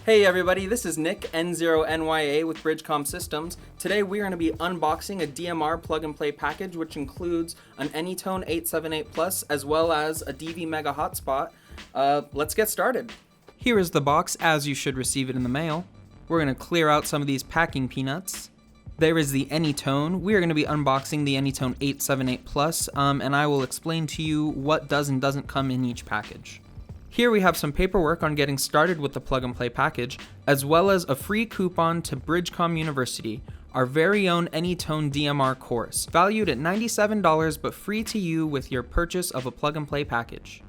Hey everybody, this is Nick, N0NYA with BridgeCom Systems. Today we are going to be unboxing a DMR plug-and-play package which includes an Anytone 878 Plus as well as a DV Mega hotspot. Let's get started. Here is the box as you should receive it in the mail. We're going to clear out some of these packing peanuts. There is the Anytone. We are going to be unboxing the Anytone 878 Plus, and I will explain to you what does and doesn't come in each package. Here we have some paperwork on getting started with the plug-and-play package, as well as a free coupon to BridgeCom University, our very own Anytone DMR course, valued at $97 but free to you with your purchase of a plug-and-play package.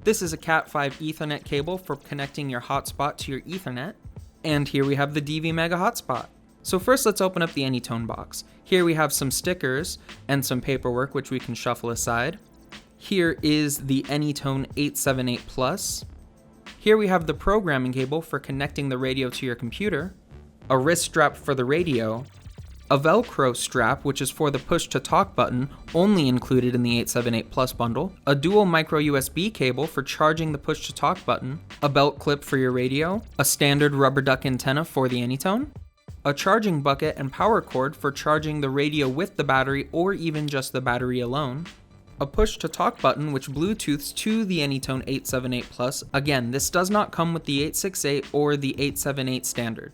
This is a Cat5 Ethernet cable for connecting your hotspot to your Ethernet, and here we have the DV Mega hotspot. So first let's open up the Anytone box. Here we have some stickers and some paperwork which we can shuffle aside. Here is the Anytone 878 Plus. Here we have the programming cable for connecting the radio to your computer, a wrist strap for the radio, a Velcro strap which is for the push-to-talk button only included in the 878 Plus bundle, a dual micro USB cable for charging the push-to-talk button, a belt clip for your radio, a standard rubber duck antenna for the Anytone, a charging bucket and power cord for charging the radio with the battery or even just the battery alone, a push-to-talk button which Bluetooths to the Anytone 878 Plus. Again, this does not come with the 868 or the 878 standard.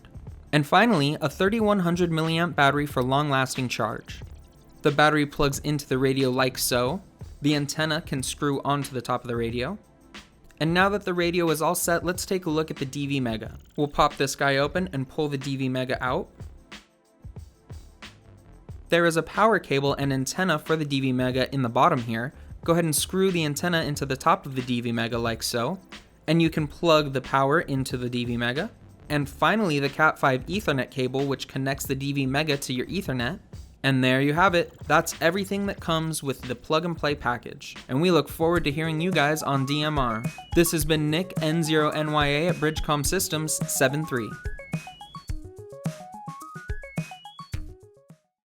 And finally, a 3100 mAh battery for long-lasting charge. The battery plugs into the radio like so. The antenna can screw onto the top of the radio. And now that the radio is all set, let's take a look at the DV Mega. We'll pop this guy open and pull the DV Mega out. There is a power cable and antenna for the DV Mega in the bottom here. Go ahead and screw the antenna into the top of the DV Mega like so, and you can plug the power into the DV Mega. And finally, the Cat5 Ethernet cable which connects the DV Mega to your Ethernet. And there you have it. That's everything that comes with the plug-and-play package. And we look forward to hearing you guys on DMR. This has been Nick, N0NYA at BridgeCom Systems 7.3.